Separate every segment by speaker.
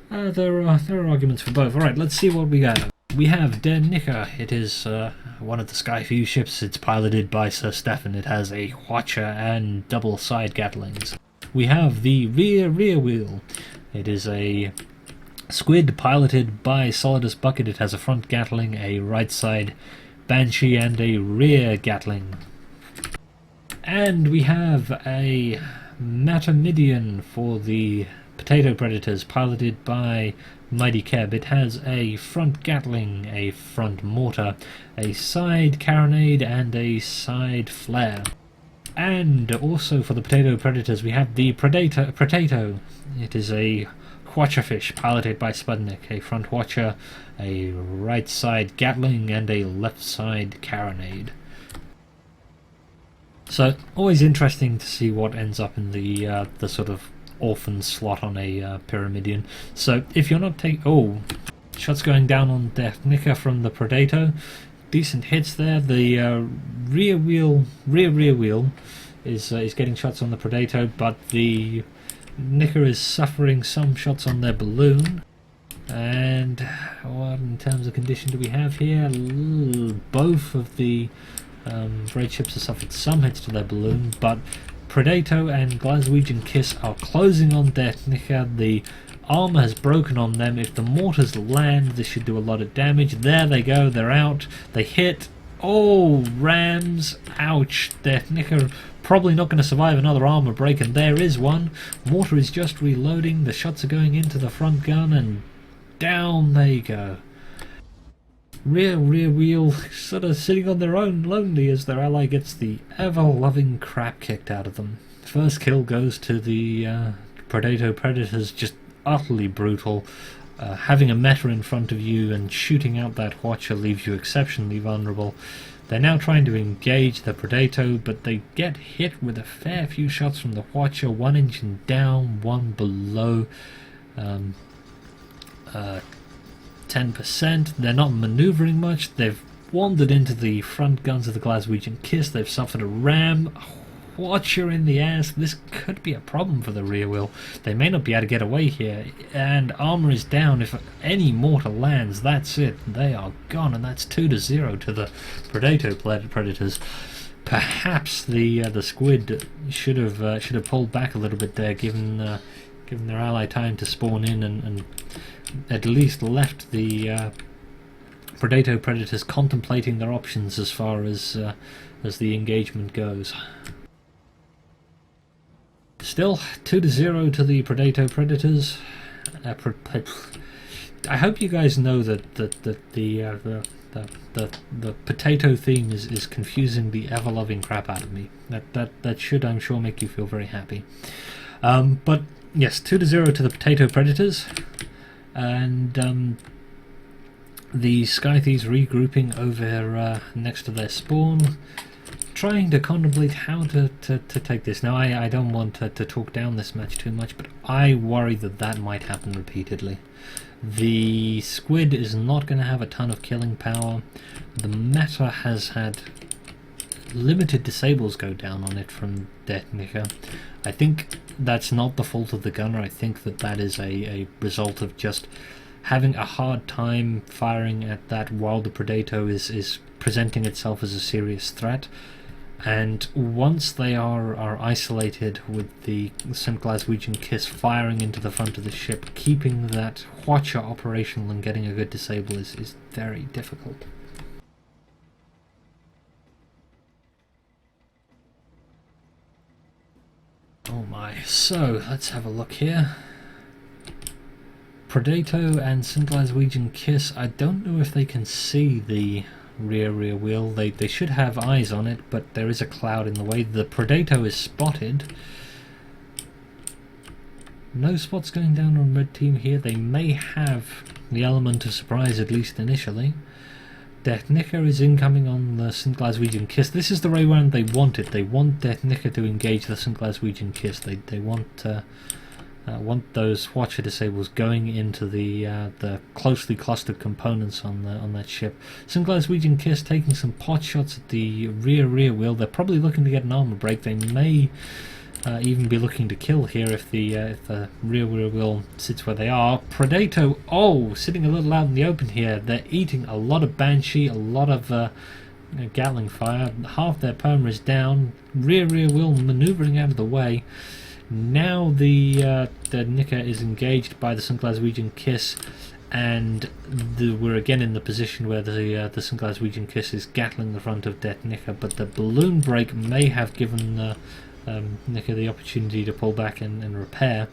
Speaker 1: There are arguments for both. Alright, let's see what we got. We have Der Nicker. It is one of the Sky Thieves ships. It's piloted by Sir Stefan. It has a Watcher and double side Gatlings. We have the rear wheel. It is a squid piloted by Solidus Bucket. It has a front Gatling, a right side Banshee, and a rear Gatling. And we have a Matamidian for the Potato Predators, piloted by Mighty Keb. It has a front Gatling, a front mortar, a side carronade, and a side flare. And also for the Potato Predators we have the Potato. It is a Watcherfish piloted by Spudnik, a front Watcher, a right side Gatling, and a left side carronade. So always interesting to see what ends up in the sort of orphan slot on a Pyramidion. So if you're not taking shots going down on Death Nicker from the Predator, decent hits there. The rear wheel is getting shots on the Predator, but the Nicker is suffering some shots on their balloon. And what in terms of condition do we have here? Both of the raid ships have suffered some hits to their balloon, but Predator and Glaswegian Kiss are closing on Death Nicker. The armor has broken on them. If the mortars land, this should do a lot of damage. There they go, they're out. They hit. Oh, rams. Ouch. Death Nicker probably not going to survive another armor break, and there is one. Mortar is just reloading. The shots are going into the front gun, and down they go. Rear wheel sort of sitting on their own, lonely, as their ally gets the ever-loving crap kicked out of them. First kill goes to the Potato Predators, just utterly brutal. Having a meta in front of you and shooting out that Watcher leaves you exceptionally vulnerable. They're now trying to engage the Predator, but they get hit with a fair few shots from the Watcher, one engine down, one below 10%. They're not manoeuvring much. They've wandered into the front guns of the Glaswegian Kiss. They've suffered a ram. Watcher in the ass. This could be a problem for the rear wheel. They may not be able to get away here, and armor is down. If any mortar lands, that's it. They are gone, and that's 2-0 to the Predator Predators. Perhaps the squid should have pulled back a little bit there, given their ally time to spawn in, and at least left the Predator Predators contemplating their options as far as the engagement goes. Still 2-0 to the Predator Predators. I hope you guys know that the potato theme is confusing the ever-loving crap out of me. That should, I'm sure, make you feel very happy. But yes, 2-0 to the Potato Predators, and the Sky Thieves regrouping over next to their spawn, trying to contemplate how to take this. Now, I don't want to talk down this match too much, but I worry that might happen repeatedly. The squid is not going to have a ton of killing power. The meta has had limited disables go down on it from Death Nicker. I think that's not the fault of the gunner. I think that is a result of just having a hard time firing at that while the Predator is presenting itself as a serious threat. And once they are isolated with the St. Glaswegian Kiss firing into the front of the ship, keeping that Watcher operational and getting a good disable is very difficult. Oh my, so let's have a look here. Predator and St. Glaswegian Kiss, I don't know if they can see the rear wheel. They should have eyes on it, but there is a cloud in the way. The Predator is spotted. No spots going down on red team here. They may have the element of surprise, at least initially. Death Nicker is incoming on the St. Glaswegian Kiss. This is the way around they want it. They want Death Nicker to engage the St. Glaswegian Kiss. They want those Watcher disables going into the closely clustered components on that ship. St. Glaswegian Kiss taking some pot shots at the rear wheel. They're probably looking to get an armor break. They may even be looking to kill here if the rear wheel sits where they are. Predator, sitting a little out in the open here. They're eating a lot of Banshee, a lot of Gatling fire. Half their perma is down. Rear wheel manoeuvring out of the way. Now the Nicker is engaged by the St. Glaswegian Kiss, and we're again in the position where the St. Glaswegian Kiss is Gatling the front of Det Nicker, but the balloon break may have given Nicker the opportunity to pull back and repair.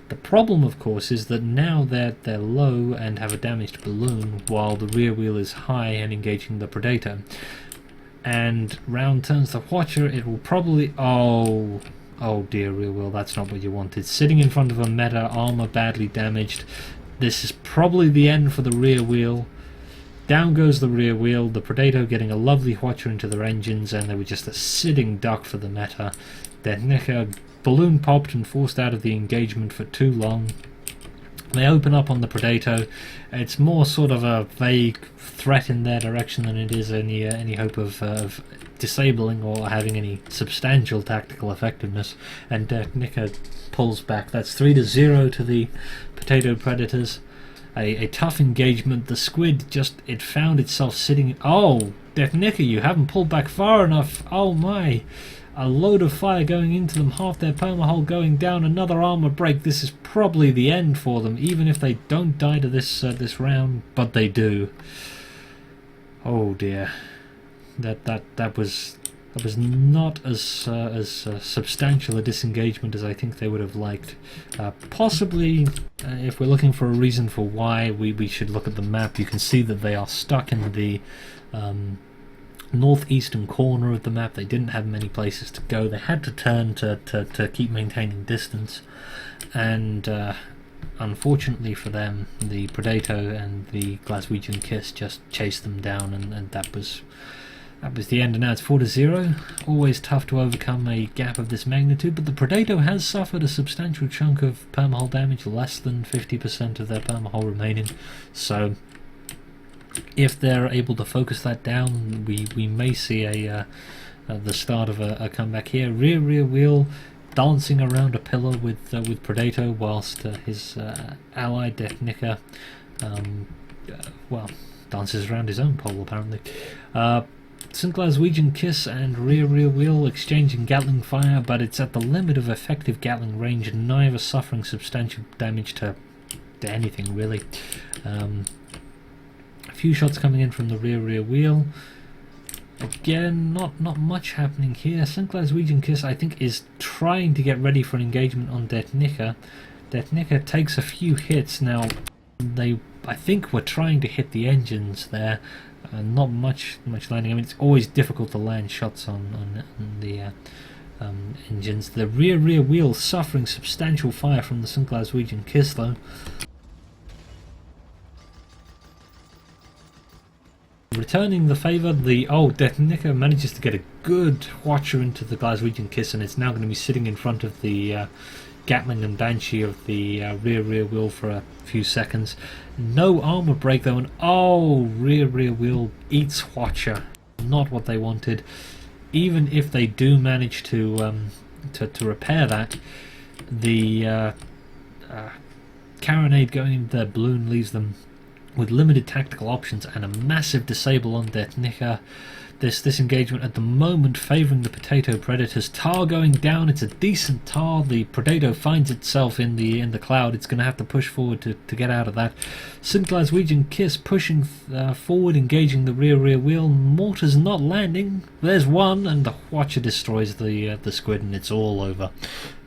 Speaker 1: The problem, of course, is that now they're low and have a damaged balloon, while the rear wheel is high and engaging the Predator. And round turns the Watcher. It will probably... Oh dear, rear wheel, that's not what you wanted. Sitting in front of a meta, armor badly damaged. This is probably the end for the rear wheel. Down goes the rear wheel, the Predator getting a lovely Watcher into their engines, and they were just a sitting duck for the meta. Det Nicker balloon popped and forced out of the engagement for too long. They open up on the Predator. It's more sort of a vague threat in their direction than it is any hope of disabling or having any substantial tactical effectiveness. And Det Nicker pulls back. That's 3-0 to the Potato Predators. A tough engagement. The squid it found itself sitting... Oh, Det Nicker, you haven't pulled back far enough. Oh my. A load of fire going into them, half their permahull going down, another armor break. This is probably the end for them, even if they don't die to this round, but they do. Oh dear, that was not as substantial a disengagement as I think they would have liked. Possibly, if we're looking for a reason for why, we should look at the map. You can see that they are stuck in the northeastern corner of the map. They didn't have many places to go. They had to turn to keep maintaining distance, and unfortunately for them, the Predator and the Glaswegian Kiss just chased them down, and that was the end. And now it's 4-0. Always tough to overcome a gap of this magnitude, but the Predator has suffered a substantial chunk of permahull damage, less than 50% of their permahull remaining, so if they're able to focus that down, we may see the start of a comeback here. Rear wheel dancing around a pillar with Predator, whilst his ally Det Nicker dances around his own pole apparently. St. Glaswegian Kiss and rear wheel exchanging Gatling fire, but it's at the limit of effective Gatling range, neither suffering substantial damage to anything really. A few shots coming in from the rear wheel. Again, not much happening here. St. Glaswegian Kiss, I think, is trying to get ready for an engagement on Det Nicker. Det Nicker takes a few hits. Now, I think were trying to hit the engines there. Not much landing. I mean, it's always difficult to land shots on the engines. The rear wheel suffering substantial fire from the St. Glaswegian Kiss, though. Returning the favour, Det Nicker manages to get a good Watcher into the Glaswegian Kiss, and it's now going to be sitting in front of the Gatling and Banshee of the rear wheel for a few seconds. No armor break though, and rear wheel eats Watcher. Not what they wanted. Even if they do manage to repair that, the carronade going into their balloon leaves them with limited tactical options and a massive disable on Det Nicker. This engagement at the moment favouring the Potato Predators. Tar going down, it's a decent tar. The Predator finds itself in the cloud. It's going to have to push forward to get out of that. St. Glaswegian Kiss pushing forward, engaging the rear wheel. Mortars not landing. There's one, and the Watcher destroys the squid, and it's all over.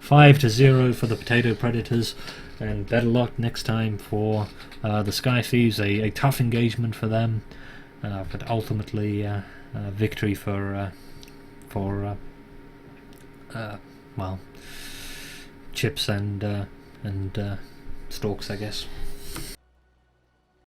Speaker 1: 5-0 for the Potato Predators. And better luck next time for the Sky Thieves. A tough engagement for them, but ultimately victory for chips and stalks, I guess.